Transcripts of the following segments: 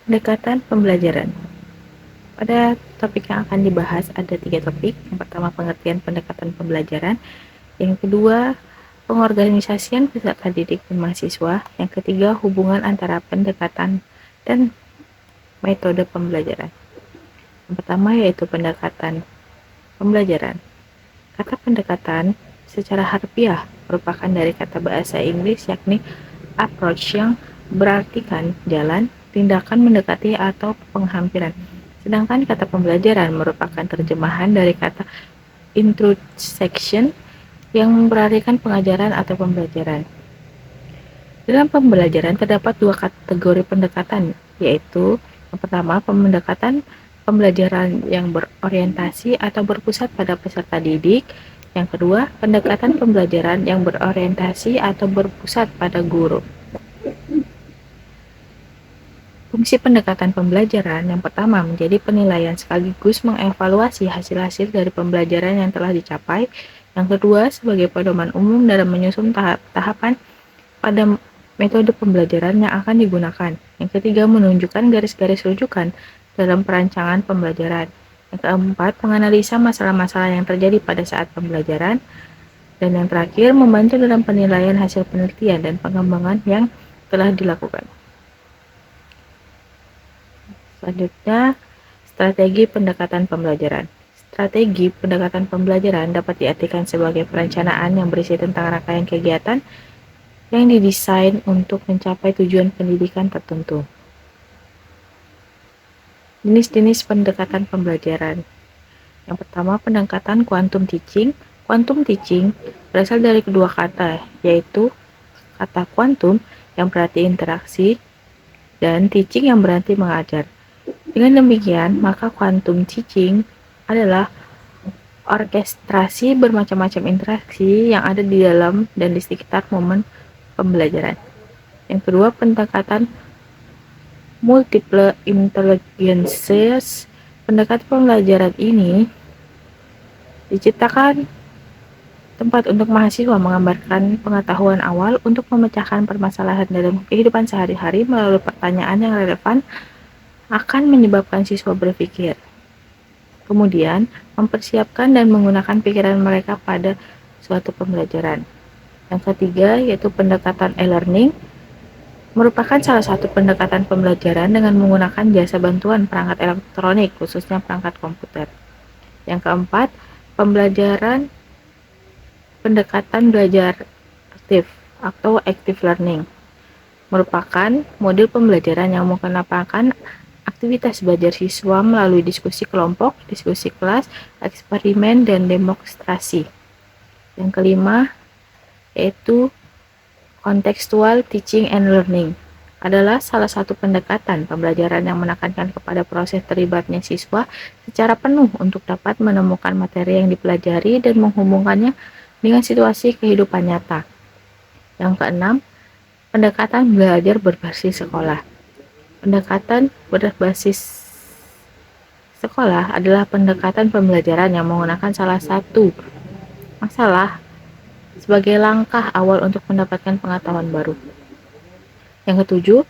Pendekatan pembelajaran. Pada topik yang akan dibahas ada 3 topik. Yang pertama, pengertian pendekatan pembelajaran. Yang kedua, pengorganisasian peserta didik dan mahasiswa. Yang ketiga, hubungan antara pendekatan dan metode pembelajaran. Yang pertama yaitu pendekatan pembelajaran. Kata pendekatan secara harfiah merupakan dari kata bahasa Inggris yakni approach yang berartikan jalan, tindakan mendekati atau penghampiran. Sedangkan kata pembelajaran merupakan terjemahan dari kata introspection yang berartikan pengajaran atau pembelajaran. Dalam pembelajaran terdapat 2 kategori pendekatan, yaitu yang pertama pendekatan pembelajaran yang berorientasi atau berpusat pada peserta didik. Yang kedua, pendekatan pembelajaran yang berorientasi atau berpusat pada guru. Fungsi pendekatan pembelajaran yang pertama menjadi penilaian sekaligus mengevaluasi hasil-hasil dari pembelajaran yang telah dicapai. Yang kedua, sebagai pedoman umum dalam menyusun tahapan pada metode pembelajaran yang akan digunakan. Yang ketiga, menunjukkan garis-garis rujukan dalam perancangan pembelajaran. Yang keempat, menganalisa masalah-masalah yang terjadi pada saat pembelajaran. Dan yang terakhir, membantu dalam penilaian hasil penelitian dan pengembangan yang telah dilakukan. Selanjutnya, strategi pendekatan pembelajaran. Strategi pendekatan pembelajaran dapat diartikan sebagai perencanaan yang berisi tentang rangkaian kegiatan yang didesain untuk mencapai tujuan pendidikan tertentu. Jenis-jenis pendekatan pembelajaran. Yang pertama, pendekatan quantum teaching. Quantum teaching berasal dari kedua kata, yaitu kata quantum yang berarti interaksi dan teaching yang berarti mengajar. Dengan demikian, maka quantum teaching adalah orkestrasi bermacam-macam interaksi yang ada di dalam dan di sekitar momen pembelajaran. Yang kedua, pendekatan multiple intelligences. Pendekatan pembelajaran ini diciptakan tempat untuk mahasiswa menggambarkan pengetahuan awal untuk memecahkan permasalahan dalam kehidupan sehari-hari melalui pertanyaan yang relevan akan menyebabkan siswa berpikir. Kemudian, mempersiapkan dan menggunakan pikiran mereka pada suatu pembelajaran. Yang ketiga, yaitu pendekatan e-learning, merupakan salah satu pendekatan pembelajaran dengan menggunakan jasa bantuan perangkat elektronik, khususnya perangkat komputer. Yang keempat, pembelajaran pendekatan belajar aktif atau active learning, merupakan model pembelajaran yang menggunakan aktivitas belajar siswa melalui diskusi kelompok, diskusi kelas, eksperimen, dan demonstrasi. Yang kelima, yaitu contextual teaching and learning, adalah salah satu pendekatan pembelajaran yang menekankan kepada proses terlibatnya siswa secara penuh untuk dapat menemukan materi yang dipelajari dan menghubungkannya dengan situasi kehidupan nyata. Yang keenam, pendekatan belajar berbasis sekolah. Pendekatan berbasis sekolah adalah pendekatan pembelajaran yang menggunakan salah satu masalah sebagai langkah awal untuk mendapatkan pengetahuan baru. Yang ketujuh,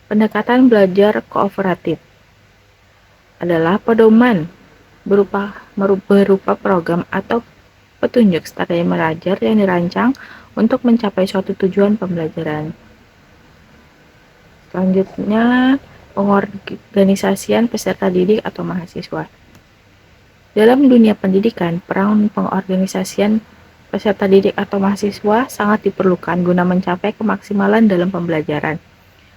pendekatan belajar kooperatif adalah pedoman berupa program atau petunjuk strategi belajar yang dirancang untuk mencapai suatu tujuan pembelajaran. Selanjutnya, pengorganisasian peserta didik atau mahasiswa. Dalam dunia pendidikan, peran pengorganisasian peserta didik atau mahasiswa sangat diperlukan guna mencapai kemaksimalan dalam pembelajaran.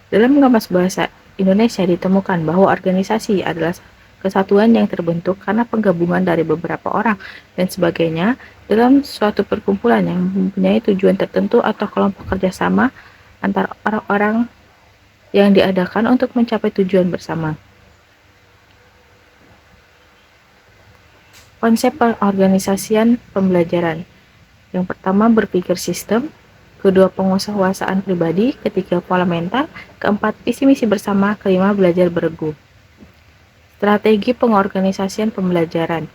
Dalam Kamus Bahasa Indonesia ditemukan bahwa organisasi adalah kesatuan yang terbentuk karena penggabungan dari beberapa orang dan sebagainya dalam suatu perkumpulan yang mempunyai tujuan tertentu atau kelompok kerjasama antara orang-orang yang diadakan untuk mencapai tujuan bersama. Konsep pengorganisasian pembelajaran. Yang pertama, berpikir sistem. Kedua, penguasaan pribadi. Ketiga, pola mental. Keempat, visi misi bersama. Kelima, belajar beregu. Strategi pengorganisasian pembelajaran.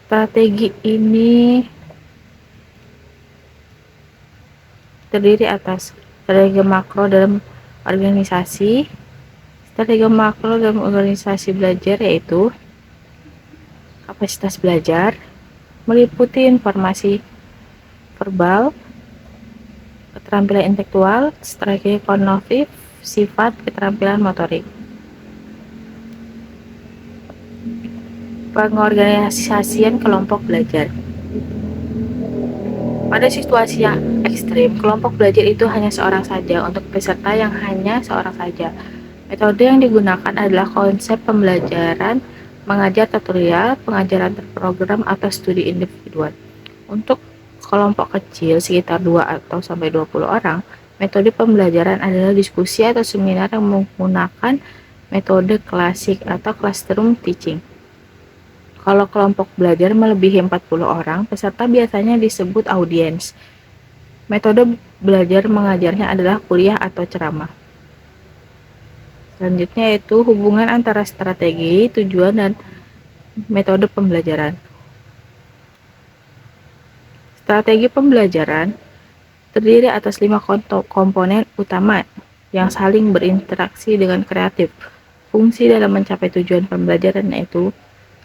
Strategi ini terdiri atas strategi makro dalam Organisasi. Strategi makro dalam organisasi belajar yaitu kapasitas belajar, meliputi informasi verbal, keterampilan intelektual, strategi kognitif, sifat, keterampilan motorik. Pengorganisasian kelompok belajar. Pada situasi yang ekstrim, kelompok belajar itu hanya seorang saja untuk peserta yang hanya seorang saja. Metode yang digunakan adalah konsep pembelajaran, mengajar tutorial, pengajaran terprogram, atau studi individual. Untuk kelompok kecil sekitar 2 atau sampai 20 orang, metode pembelajaran adalah diskusi atau seminar yang menggunakan metode klasik atau classroom teaching. Kalau kelompok belajar melebihi 40 orang, peserta biasanya disebut audiens. Metode belajar mengajarnya adalah kuliah atau ceramah. Selanjutnya yaitu hubungan antara strategi, tujuan, dan metode pembelajaran. Strategi pembelajaran terdiri atas 5 komponen utama yang saling berinteraksi dengan kreatif. Fungsi dalam mencapai tujuan pembelajaran yaitu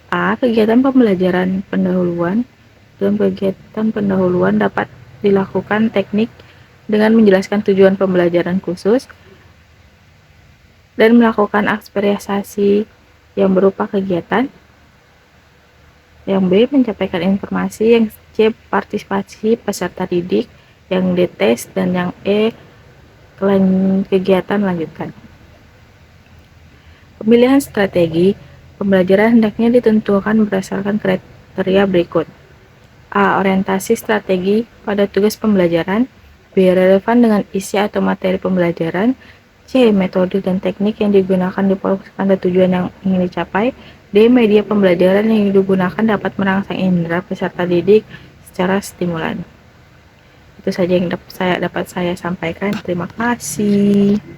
A. Kegiatan pembelajaran pendahuluan. Dalam kegiatan pendahuluan dapat dilakukan teknik dengan menjelaskan tujuan pembelajaran khusus dan melakukan ekspresasi yang berupa kegiatan. Yang B. Mencapaikan informasi. Yang C. Partisipasi peserta didik. Yang D. Tes. Dan yang E. Kegiatan lanjutkan. Pemilihan strategi pembelajaran hendaknya ditentukan berdasarkan kriteria berikut. A. Orientasi strategi pada tugas pembelajaran. B. Relevan dengan isi atau materi pembelajaran. C. Metode dan teknik yang digunakan difokuskan pada tujuan yang ingin dicapai. D. Media pembelajaran yang digunakan dapat merangsang indera peserta didik secara stimulan. Itu saja yang dapat saya sampaikan. Terima kasih.